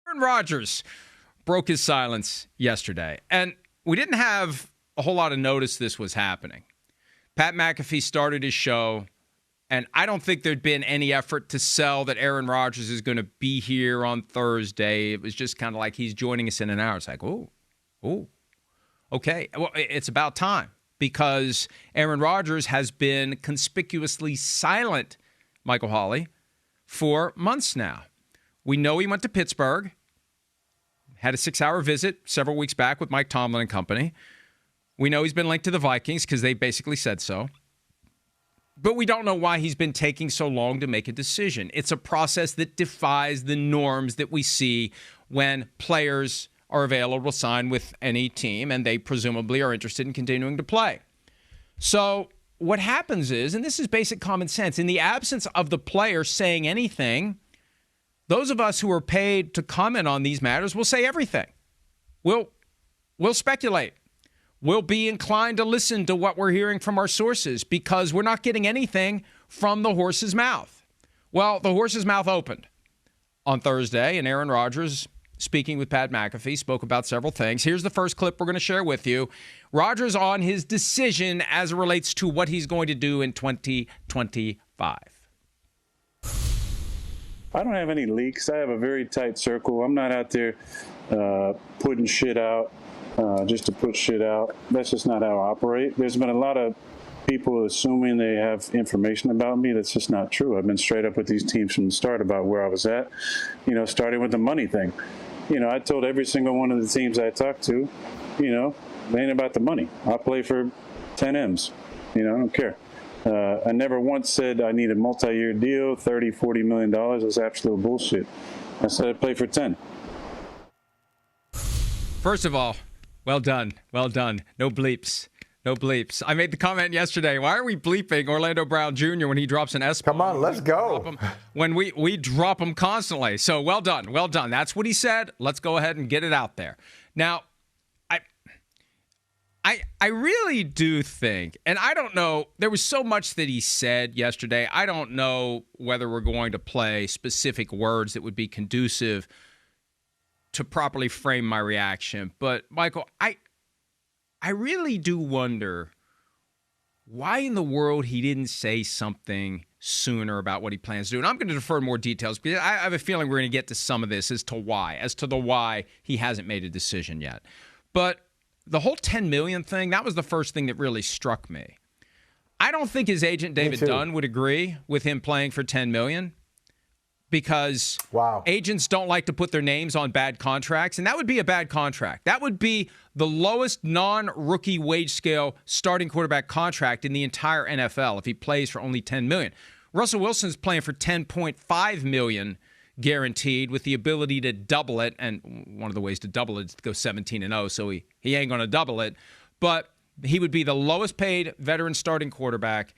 Aaron Rodgers broke his silence yesterday, and we didn't have a whole lot of notice this was happening. Pat McAfee started his show, and I don't think there'd been any effort to sell that Aaron Rodgers is going to be here on Thursday. It was just kind of like he's joining us in an hour. It's like, oh, okay. Well, it's about time because Aaron Rodgers has been conspicuously silent, Michael Holley, for months now. We know he went to Pittsburgh, had a 6-hour visit several weeks back with Mike Tomlin and company. We know he's been linked to the Vikings because they basically said so. But we don't know why he's been taking so long to make a decision. It's a process that defies the norms that we see when players are available to sign with any team and they presumably are interested in continuing to play. So what happens is, and this is basic common sense, in the absence of the player saying anything, those of us who are paid to comment on these matters will say everything. We'll speculate. We'll be inclined to listen to what we're hearing from our sources because we're not getting anything from the horse's mouth. Well, the horse's mouth opened on Thursday, and Aaron Rodgers, speaking with Pat McAfee, spoke about several things. Here's the first clip we're going to share with you. Rodgers on his decision as it relates to what he's going to do in 2025. I don't have any leaks. I have a very tight circle. I'm not out there putting shit out just to put shit out. That's just not how I operate. There's been a lot of people assuming they have information about me. That's just not true. I've been straight up with these teams from the start about where I was at, starting with the money thing. I told every single one of the teams I talked to, it ain't about the money. I play for 10 M's. I don't care. I never once said I need a multi-year deal, $30, $40 million. It was absolute bullshit. I said I'd play for 10. First of all, well done. Well done. No bleeps. No bleeps. I made the comment yesterday, why are we bleeping Orlando Brown Jr. when he drops an S-bomb? Come on, let's go. When we drop him constantly. So well done. Well done. That's what he said. Let's go ahead and get it out there. Now, I really do think, and I don't know, there was so much that he said yesterday. I don't know whether we're going to play specific words that would be conducive to properly frame my reaction. But, Michael, I really do wonder why in the world he didn't say something sooner about what he plans to do. And I'm going to defer more details because I have a feeling we're going to get to some of this as to the why he hasn't made a decision yet. But the whole $10 million thing, that was the first thing that really struck me. I don't think his agent, David Dunn, would agree with him playing for $10 million because agents don't like to put their names on bad contracts, and that would be a bad contract. That would be the lowest non-rookie wage scale starting quarterback contract in the entire NFL if he plays for only $10 million. Russell Wilson's playing for $10.5 million guaranteed with the ability to double it, and one of the ways to double it is to go 17-0, so he ain't going to double it, but he would be the lowest paid veteran starting quarterback,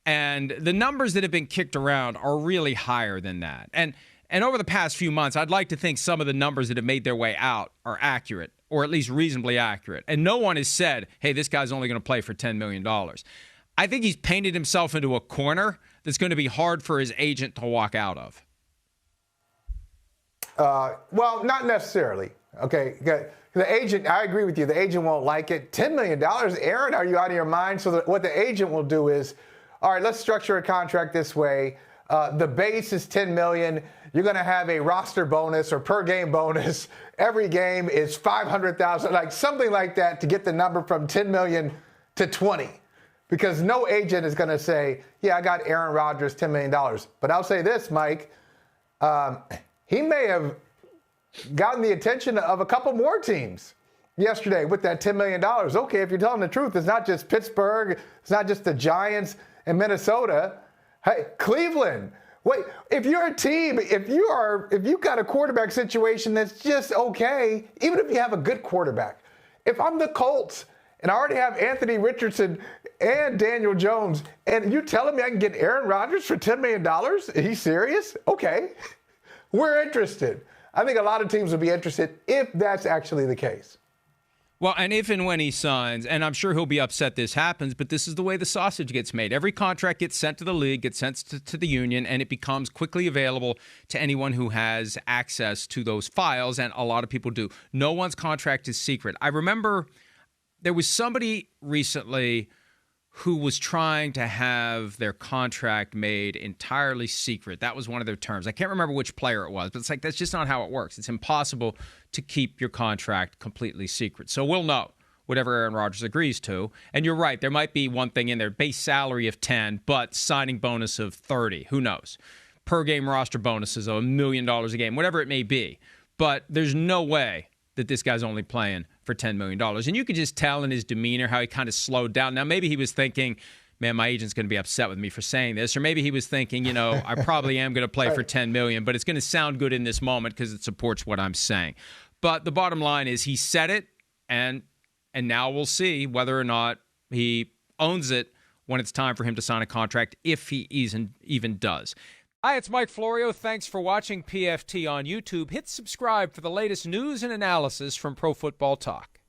and the numbers that have been kicked around are really higher than that. And over the past few months, I'd like to think some of the numbers that have made their way out are accurate, or at least reasonably accurate, and no one has said, hey, this guy's only going to play for $10 million. I think he's painted himself into a corner that's going to be hard for his agent to walk out of. Well, not necessarily. Okay. The agent, I agree with you. The agent won't like it. $10 million? Aaron, are you out of your mind? So what the agent will do is, all right, let's structure a contract this way. The base is $10 million. You're going to have a roster bonus or per game bonus. Every game is $500,000, like something like that to get the number from $10 million to 20. Because no agent is going to say, yeah, I got Aaron Rodgers $10 million. But I'll say this, Mike. He may have gotten the attention of a couple more teams yesterday with that $10 million. Okay, if you're telling the truth, it's not just Pittsburgh. It's not just the Giants and Minnesota. Hey, Cleveland. Wait, if you're a team, if you've got a quarterback situation that's just okay, even if you have a good quarterback, if I'm the Colts and I already have Anthony Richardson and Daniel Jones, and you're telling me I can get Aaron Rodgers for $10 million? Are you serious? Okay. We're interested. I think a lot of teams will be interested if that's actually the case. Well, and if and when he signs, and I'm sure he'll be upset this happens, but this is the way the sausage gets made. Every contract gets sent to the league, gets sent to the union, and it becomes quickly available to anyone who has access to those files, and a lot of people do. No one's contract is secret. I remember there was somebody recently who was trying to have their contract made entirely secret. That was one of their terms. I can't remember which player it was, but it's like that's just not how it works. It's impossible to keep your contract completely secret. So we'll know whatever Aaron Rodgers agrees to. And you're right, there might be one thing in there, base salary of 10, but signing bonus of 30. Who knows? Per game roster bonuses of $1 million a game, whatever it may be. But there's no way that this guy's only playing for $10 million. And you could just tell in his demeanor how he kind of slowed down. Now, maybe he was thinking, man, my agent's going to be upset with me for saying this. Or maybe he was thinking, I probably am going to play for $10 million, but it's going to sound good in this moment because it supports what I'm saying. But the bottom line is he said it, and now we'll see whether or not he owns it when it's time for him to sign a contract, if he even does. Hi, it's Mike Florio. Thanks for watching PFT on YouTube. Hit subscribe for the latest news and analysis from Pro Football Talk.